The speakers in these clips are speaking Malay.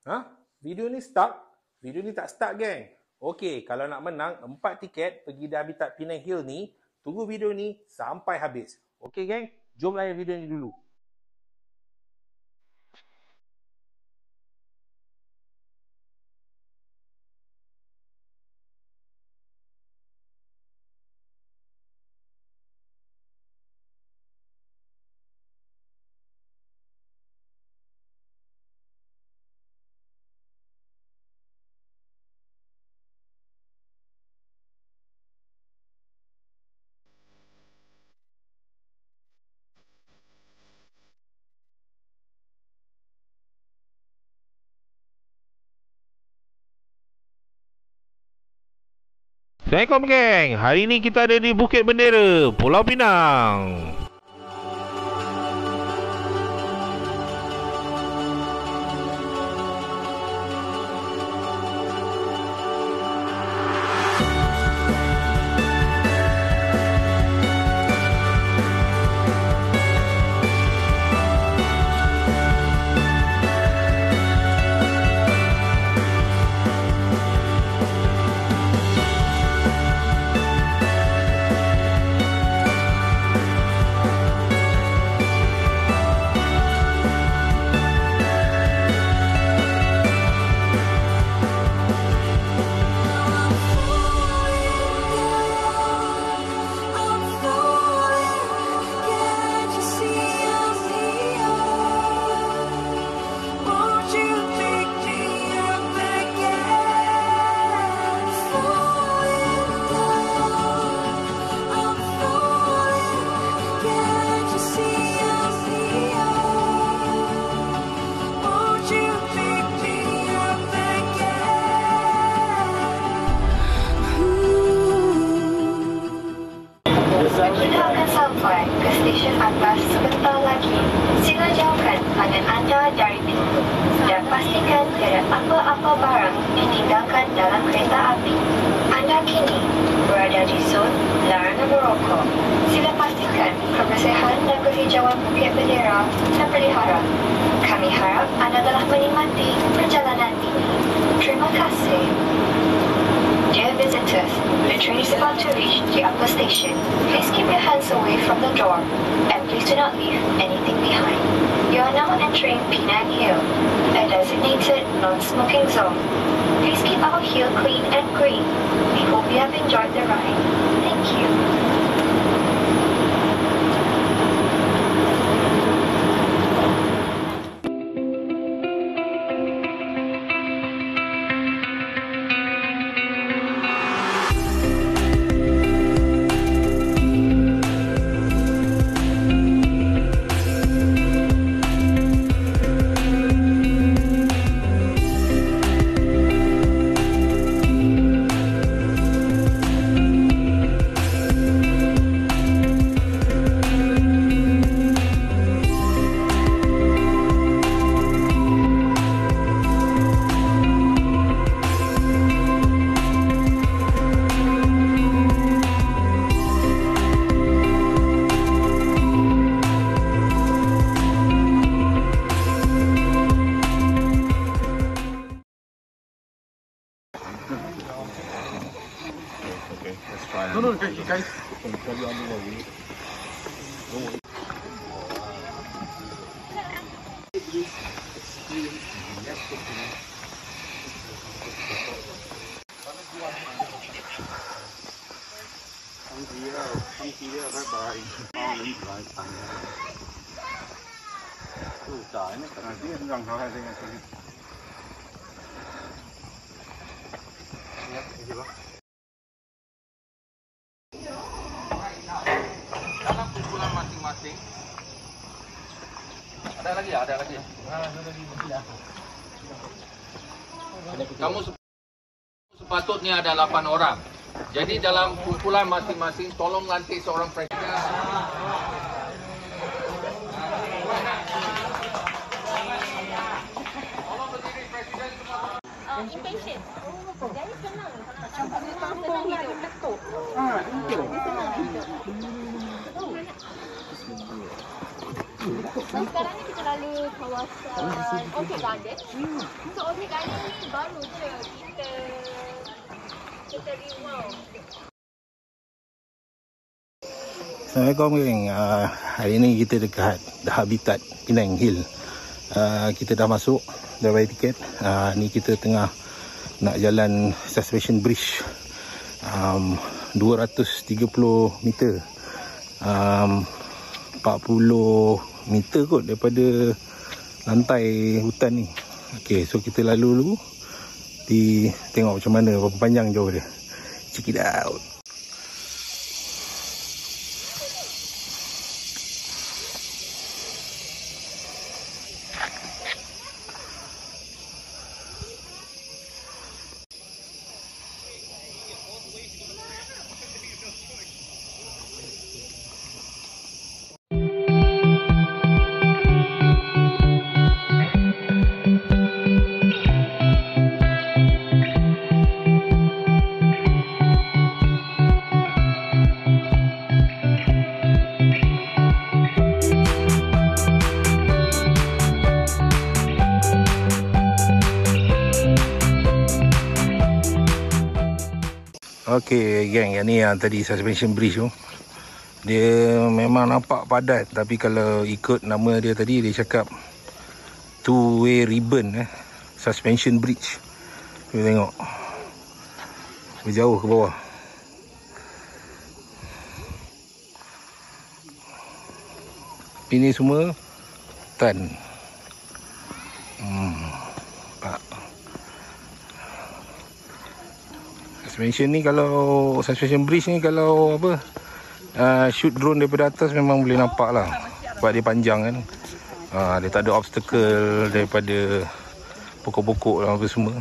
Ha? Video ni stuck? Video ni tak stuck, geng. Okey, kalau nak menang 4 tiket pergi di Habitat Penang Hill ni, tunggu video ni sampai habis. Okey, geng. Jom layan video ni dulu. Assalamualaikum, geng. Hari ni kita ada di Bukit Bendera, Pulau Pinang. Kita akan sampai ke stesen atas sebentar lagi. Sila jauhkan tangan anda dari pintu dan pastikan tiada apa-apa barang ditinggalkan dalam kereta api. Anda kini berada di zon larangan merokok. Sila pastikan kebersihan dan kehijauan Bukit Bendera terpelihara. Kami harap anda telah menikmati perjalanan ini. Terima kasih. Dear visitors, the train is about to reach the upper station. Please keep your hands away from the door and please do not leave anything behind. You are now entering Penang Hill, a designated non-smoking zone. Please keep our hill clean and green. We hope you have enjoyed the ride. Thank you. No, guys. Dalam kumpulan masing-masing ada lagi. Kamu sepatutnya ada 8 orang. Jadi dalam kumpulan masing-masing tolong lantik seorang presiden. Tolong berdiri presiden semua. Impatient. Jadi senang. Macam senang hidup. Betul. Senang hidup. So sekarang ni kita lalu kawasan Orchid Garden. So Orchid Garden ni baru je kita riwau. Assalamualaikum geng. Hari ni kita dekat Habitat Penang Hill. Kita dah masuk, dah bayar tiket. Ni kita tengah nak jalan Suspension Bridge. 230 meter. 40 meter kot daripada lantai hutan ni. Okay, so kita lalu dulu. Tengok macam mana, berapa panjang jauh dia. Check it out. Okey geng, yang ni yang tadi Suspension Bridge tu. Dia memang nampak padat, tapi kalau ikut nama dia tadi, dia cakap two-way ribbon Suspension Bridge. Kita tengok berjauh ke bawah. Ini semua hutan. Suspension ni, kalau suspension bridge ni, kalau apa shoot drone daripada atas memang boleh nampak lah, sebab dia panjang kan. Dia tak ada obstacle daripada pokok-pokok lah apa semua.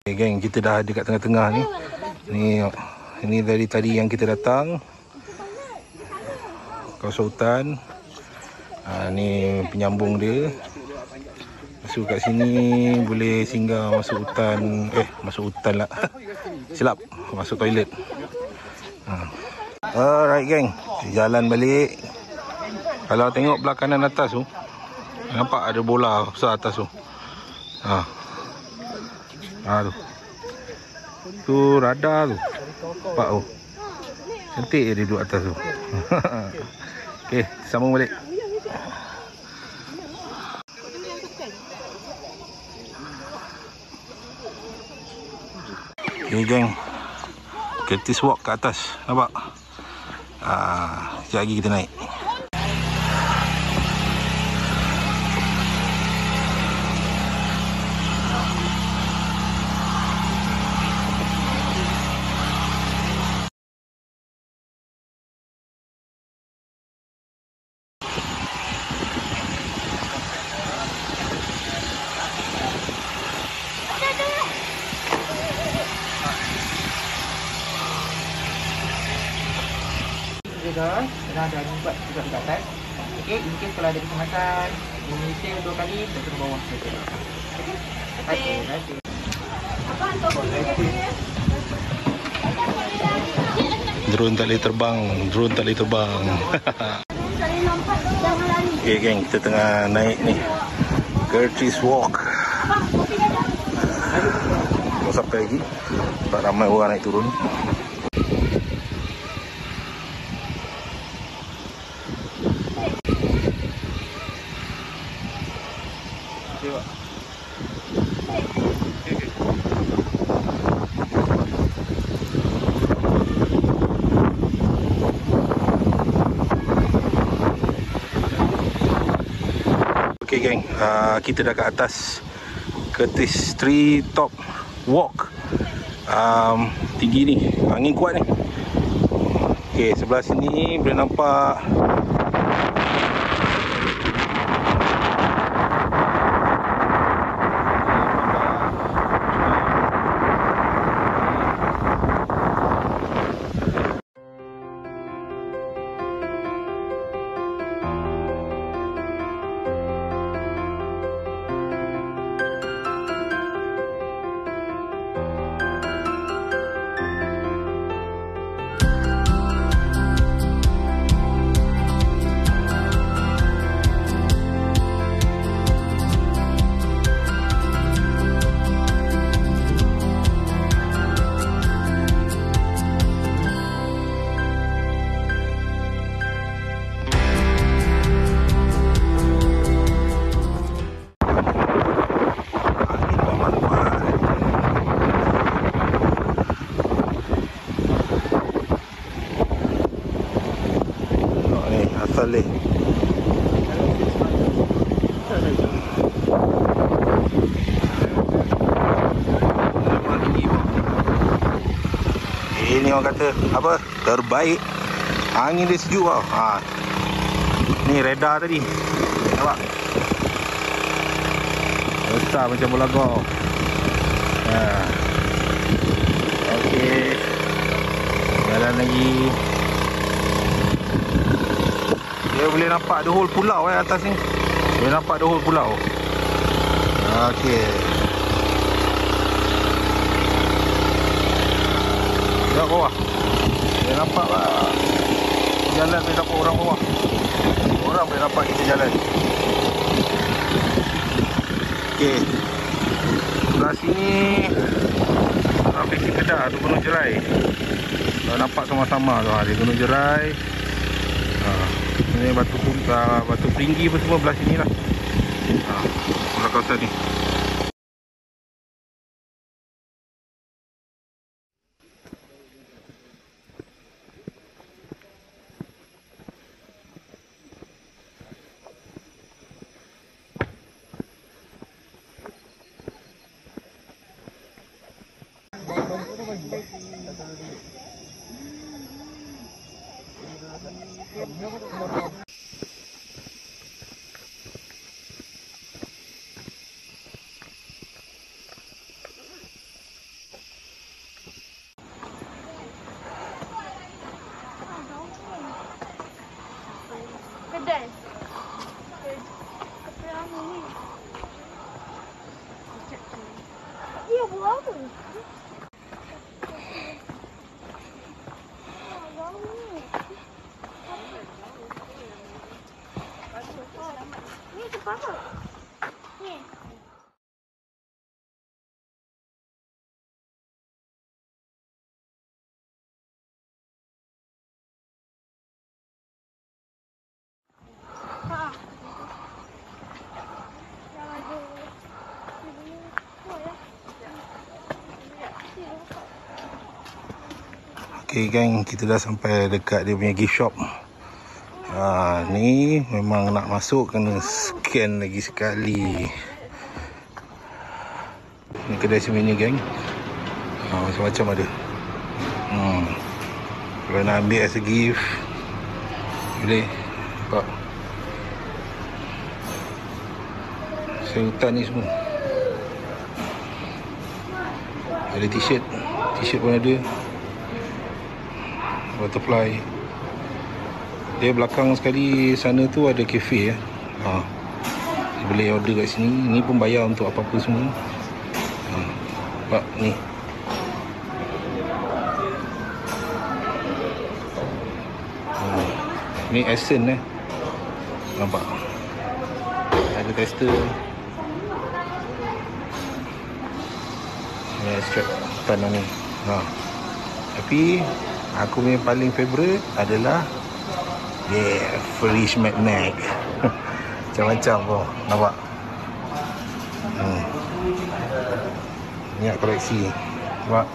Okay, geng, kita dah ada kat tengah-tengah ni. Ini dari tadi yang kita datang kawasan hutan. Ni penyambung dia. Masuk kat sini boleh singgah masuk hutan. Masuk hutan lah. Silap, masuk toilet. Alright geng, jalan balik. Kalau tengok belah kanan atas tu, nampak ada bola besar atas tu. Tu. Tu radar tu. Nampak tu. Cantik dia duduk atas tu. Okey, sambung balik. Okay geng, Cactus Walk ke atas, nampak? Sekejap lagi kita naik. Sedang ada buat juga di atas. Okey, in case kalau ada kecemasan, Indonesia 2 kali dan ke bawah saja. Okey. Okey. Apa hantar Drone tak boleh terbang, drone tak boleh terbang. Okay geng, kita tengah naik ni Cactus Walk. Belum sampai lagi, tak ramai orang naik turun. Okay geng, kita dah kat atas Cactus Tree Top Walk. Tinggi ni, angin kuat ni. Okay, sebelah sini boleh nampak balik. Ini orang kata apa? Terbaik. Angin dia sejuk tau. Ni radar tadi. Nampak? Besar macam bola golf. Okey. Jalan lagi. Dia boleh nampak the whole pulau atas ni. Boleh nampak the whole pulau. Okey. Tengok bawah. Boleh nampak lah. Jalan boleh nampak orang bawah. Orang boleh nampak kita jalan. Okey. Sebelah sini Aplikasi Kedah tu Gunung Jerai. Kalau nampak sama-sama tu dia Gunung Jerai. Ini batu peringgi pun semua belah sini lah. Belah kawasan ni. Kedai. Kedai ni. Dia buat apa? Ni tempat apa? Ni. Okay gang, kita dah sampai dekat dia punya gift shop. Ni memang nak masuk kena scan lagi sekali. Ni kedai souvenir gang. Macam-macam ada. Kalau nak ambil as a gift boleh. Nampak hutan ni semua. Ada t-shirt. T-shirt pun ada. Butterfly. Dia belakang sekali sana tu ada kafe ya. Dia boleh order kat sini. Ni pun bayar untuk apa-apa semua. Nampak ni. Ni Essence nampak. Ada tester. Ni strap tanah ni. Tapi aku punya paling favourite adalah Fresh Magnet. Macam-macam pun nampak. Niat koleksi. Nampak.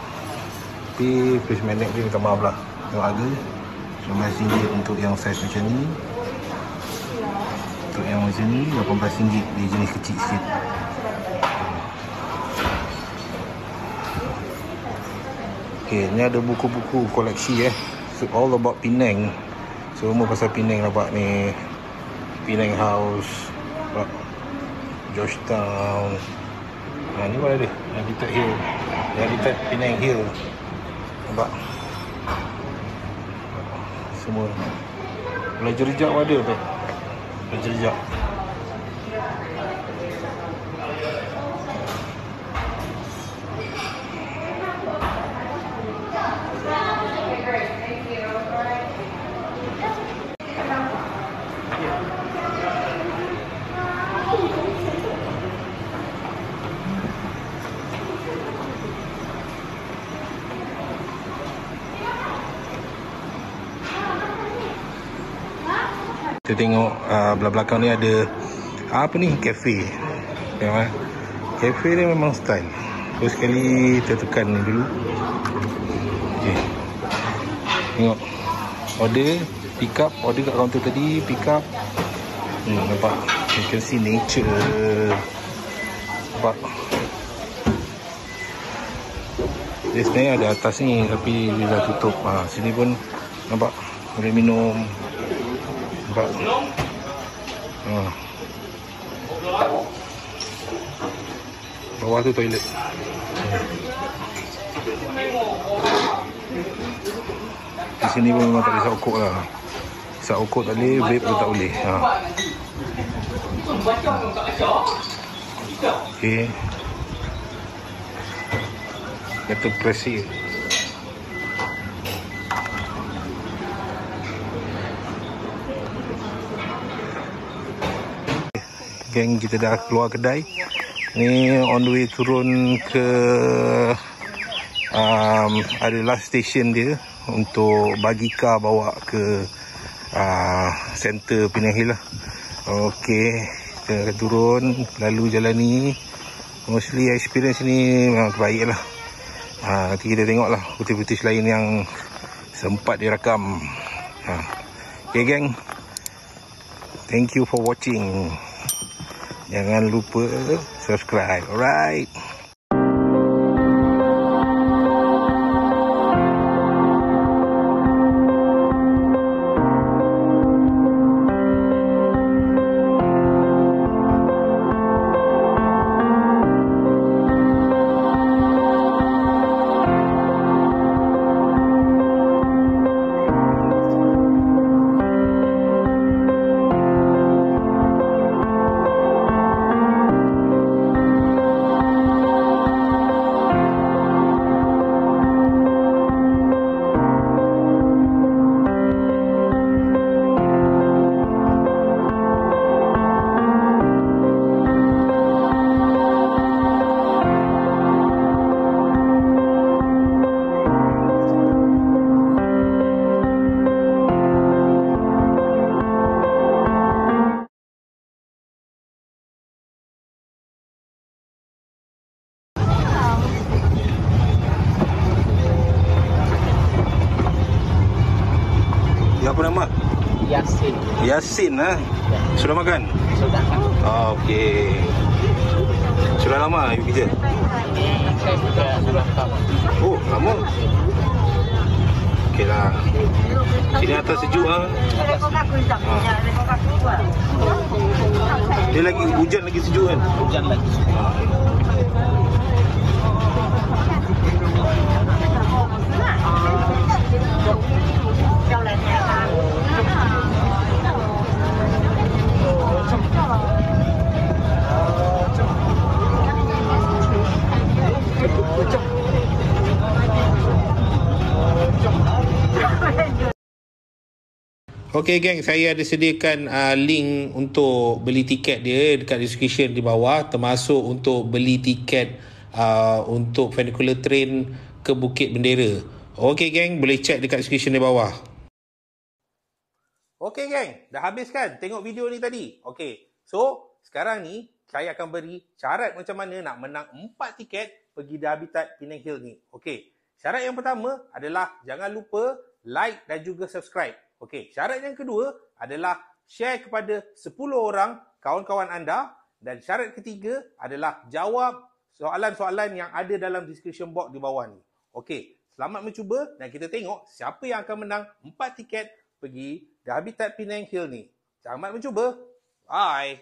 Tapi Fresh Magnet ni minta maaf lah. Tengok harga RM19 untuk yang saiz macam ni. Untuk yang macam ni RM18. Dia jenis kecil sikit. Okay, ni ada buku-buku koleksi So all about Penang. Semua pasal Penang nampak ni. Penang House, Georgetown. Ni mana dia? Habitat Hill. Habitat Penang Hill. Nampak? Semua. Belajar rejak pun ada tu. Belajar rejak. Kita tengok belah belakang ni ada apa ni, kafe. Tengok kafe ni memang style. Terus sekali kita tekan ni dulu. Okay. Tengok order Pick up, order kat kaunter tadi, pick up. Nampak, you can see nature. Nampak. Dia sebenarnya ada atas ni tapi dia dah tutup. Sini pun nampak boleh minum. Nampak. Bawah tu toilet. Di sini pun memang tak boleh isap okok lah. Isap okok tak boleh, vape pun tak boleh. Okay. Kata presi. Geng, kita dah keluar kedai. Ni on the way turun ke ada last station dia untuk bagi car bawa ke center Penang Hill lah. Okey, kita akan turun lalu jalan ni. Mostly experience ni memang terbaik lah. Nanti kita tengok lah footage lain yang sempat direkam. Okay geng, thank you for watching. Jangan lupa subscribe. Alright. Apa nama? Yasin. Yasin lah. Sudah makan? Sudah. Okey. Sudah lama you kerja? Saya sudah lama. Oh, lama. Okey lah. Sini atas sejuk lah. Dia lagi hujan lagi sejuk kan? Hujan lagi. Okey geng, saya ada sediakan link untuk beli tiket dia dekat description di bawah, termasuk untuk beli tiket untuk funicular train ke Bukit Bendera. Okey geng, boleh check dekat description di bawah. Okey geng, dah habis kan tengok video ni tadi? Okey, so sekarang ni saya akan beri syarat macam mana nak menang 4 tiket pergi The Habitat Penang Hill ni. Okey, syarat yang pertama adalah jangan lupa like dan juga subscribe. Okey, syarat yang kedua adalah share kepada 10 orang kawan-kawan anda, dan syarat ketiga adalah jawab soalan-soalan yang ada dalam description box di bawah ni. Okey, selamat mencuba dan kita tengok siapa yang akan menang 4 tiket pergi The Habitat Penang Hill ni. Selamat mencuba. Bye.